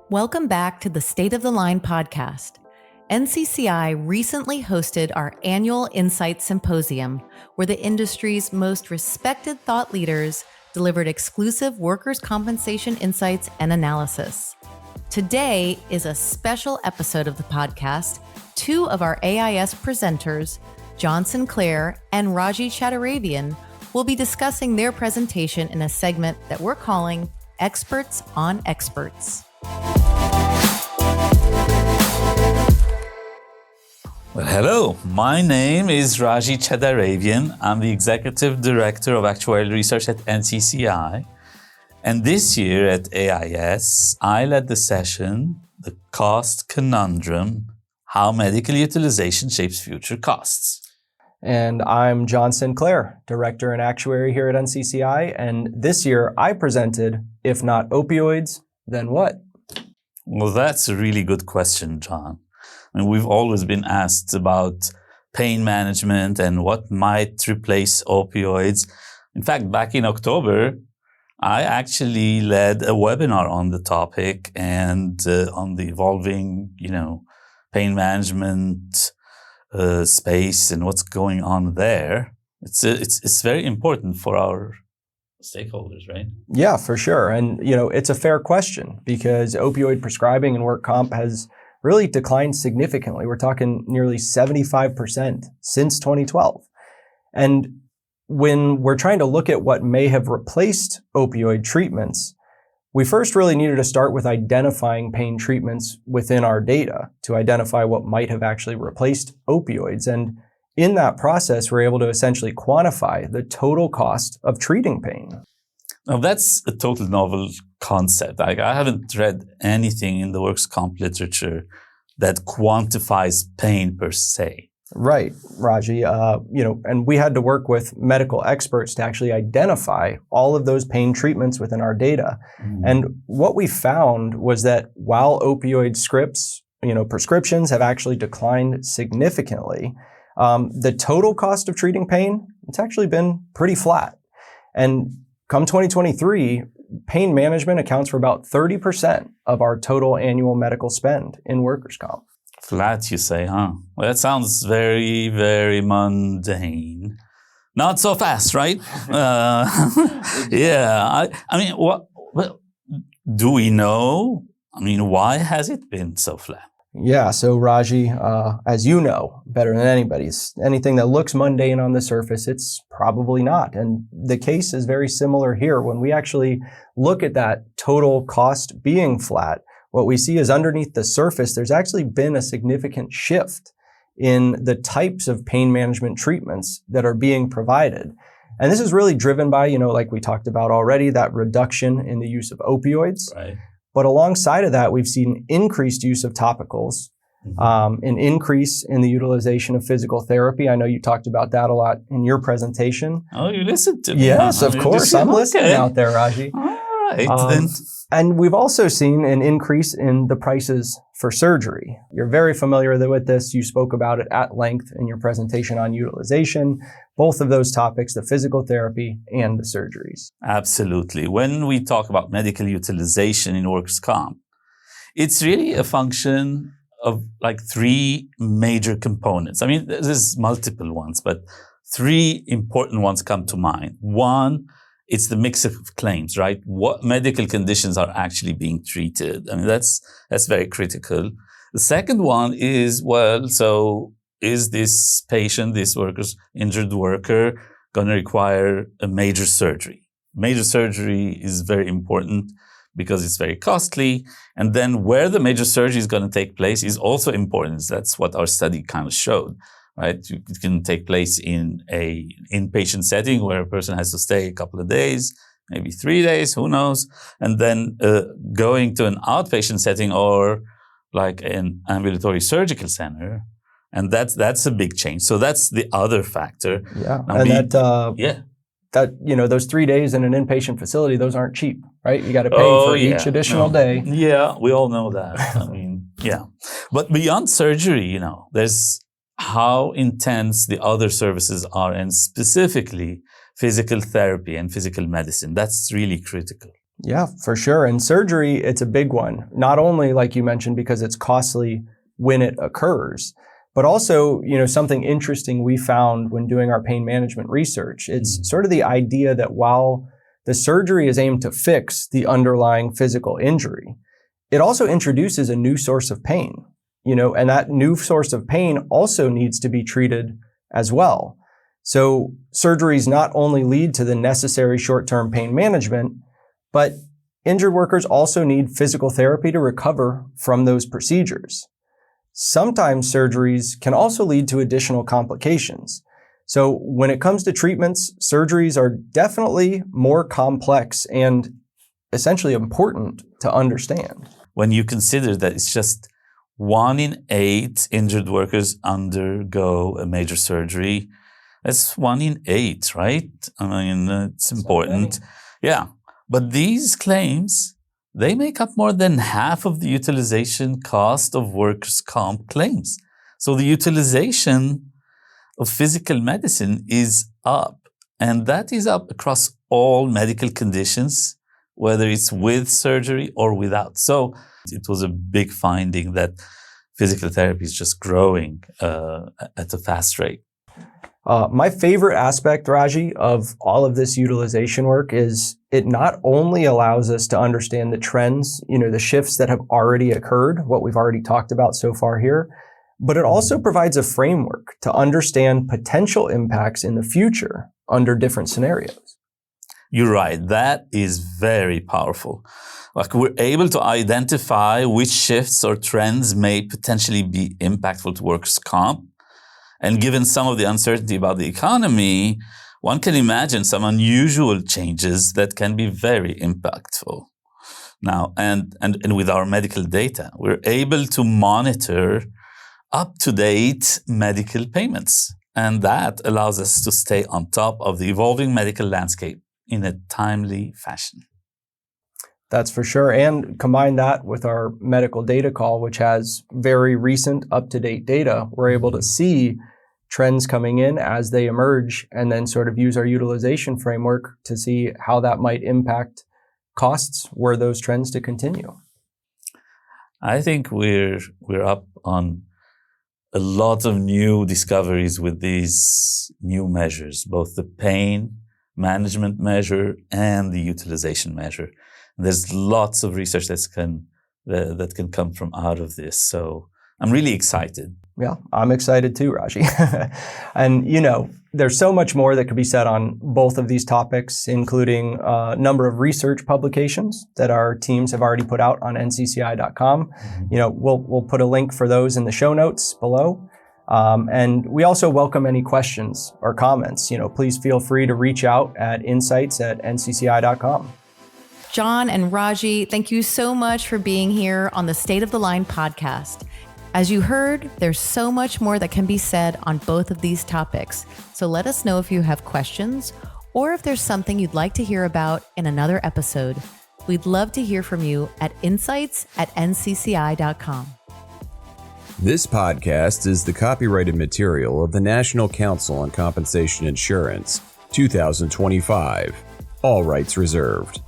Welcome back to the State of the Line podcast. NCCI recently hosted our Annual Insights Symposium, where the industry's most respected thought leaders delivered exclusive workers' compensation insights and analysis. Today is a special episode of the podcast. Two of our AIS presenters, Jon Sinclair and Raji Chadarevian, will be discussing their presentation in a segment that we're calling Experts on Experts. Well, hello, my name is Raji Chadarevian. I'm the Executive Director of Actuarial Research at NCCI. And this year at AIS, I led the session, The Cost Conundrum, How Medical Utilization Shapes Future Costs. And I'm Jon Sinclair, Director and Actuary here at NCCI. And this year I presented, if not opioids, then what? Well, that's a really good question, Jon. I mean, we've always been asked about pain management and what might replace opioids. In fact, back in October, I actually led a webinar on the topic and on the evolving, pain management space and what's going on there. It's very important for our stakeholders, right? Yeah, for sure. And, it's a fair question because opioid prescribing in work comp has really declined significantly. We're talking nearly 75% since 2012. And when we're trying to look at what may have replaced opioid treatments, we first really needed to start with identifying pain treatments within our data to identify what might have actually replaced opioids. And in that process, we're able to essentially quantify the total cost of treating pain. Now, that's a total novel concept. I haven't read anything in the works comp literature that quantifies pain per se. Right, Raji. And we had to work with medical experts to actually identify all of those pain treatments within our data. Mm-hmm. And what we found was that while opioid scripts, prescriptions have actually declined significantly, the total cost of treating pain, it's actually been pretty flat. And come 2023, pain management accounts for about 30% of our total annual medical spend in workers' comp. Flat, you say, huh? Well, that sounds very, very mundane. Not so fast, right? Yeah. Well, do we know? Why has it been so flat? Yeah. So, Raji, as you know better than anybody, anything that looks mundane on the surface, it's probably not. And the case is very similar here. When we actually look at that total cost being flat, what we see is underneath the surface, there's actually been a significant shift in the types of pain management treatments that are being provided. And this is really driven by, like we talked about already, that reduction in the use of opioids. Right. But alongside of that, we've seen increased use of topicals, an increase in the utilization of physical therapy. I know you talked about that a lot in your presentation. Oh, you listened to me. Yes, of course. I'm listening out there, Raji. All right, then. And we've also seen an increase in the prices for surgery. You're very familiar with this. You spoke about it at length in your presentation on utilization, both of those topics, the physical therapy and the surgeries. Absolutely. When we talk about medical utilization in workers' comp, it's really a function of three major components. There's multiple ones, but three important ones come to mind. One, it's the mix of claims, right? What medical conditions are actually being treated? That's very critical. The second one is, is this patient, this injured worker, going to require a major surgery? Major surgery is very important because it's very costly. And then where the major surgery is going to take place is also important. That's what our study kind of showed. Right? It can take place in an inpatient setting where a person has to stay a couple of days, maybe 3 days, who knows? And then going to an outpatient setting or an ambulatory surgical center. And that's a big change. So that's the other factor. Yeah. Those 3 days in an inpatient facility, those aren't cheap, right? You got to pay for each additional day. Yeah, we all know that. Yeah. But beyond surgery, there's how intense the other services are, and specifically physical therapy and physical medicine. That's really critical. Yeah, for sure. And surgery, it's a big one. Not only, like you mentioned, because it's costly when it occurs, but also, something interesting we found when doing our pain management research. It's sort of the idea that while the surgery is aimed to fix the underlying physical injury, it also introduces a new source of pain, and that new source of pain also needs to be treated as well. So surgeries not only lead to the necessary short-term pain management, but injured workers also need physical therapy to recover from those procedures. Sometimes surgeries can also lead to additional complications. So when it comes to treatments, surgeries are definitely more complex and essentially important to understand. When you consider that it's just 1 in 8 injured workers undergo a major surgery, that's 1 in 8, right? I mean, it's important. Yeah. But these claims, they make up more than half of the utilization cost of workers' comp claims. So the utilization of physical medicine is up, and that is up across all medical conditions, whether it's with surgery or without. So it was a big finding that physical therapy is just growing at a fast rate. My favorite aspect, Raji, of all of this utilization work is it not only allows us to understand the trends, the shifts that have already occurred, what we've already talked about so far here, but it also provides a framework to understand potential impacts in the future under different scenarios. You're right. That is very powerful. Like, we're able to identify which shifts or trends may potentially be impactful to workers' comp. And given some of the uncertainty about the economy, one can imagine some unusual changes that can be very impactful. Now, and with our medical data, we're able to monitor up-to-date medical payments. And that allows us to stay on top of the evolving medical landscape in a timely fashion. That's for sure. And combine that with our medical data call, which has very recent up-to-date data. We're able to see trends coming in as they emerge and then sort of use our utilization framework to see how that might impact costs were those trends to continue. I think we're up on a lot of new discoveries with these new measures, both the pain management measure and the utilization measure. There's lots of research that can come from out of this. So I'm really excited. Yeah, I'm excited too, Raji. And, there's so much more that could be said on both of these topics, including a number of research publications that our teams have already put out on NCCI.com. Mm-hmm. We'll put a link for those in the show notes below. And we also welcome any questions or comments. Please feel free to reach out at insights@ncci.com. Jon and Raji, thank you so much for being here on the State of the Line podcast. As you heard, there's so much more that can be said on both of these topics. So let us know if you have questions or if there's something you'd like to hear about in another episode. We'd love to hear from you at insights@ncci.com. This podcast is the copyrighted material of the National Council on Compensation Insurance, 2025. All rights reserved.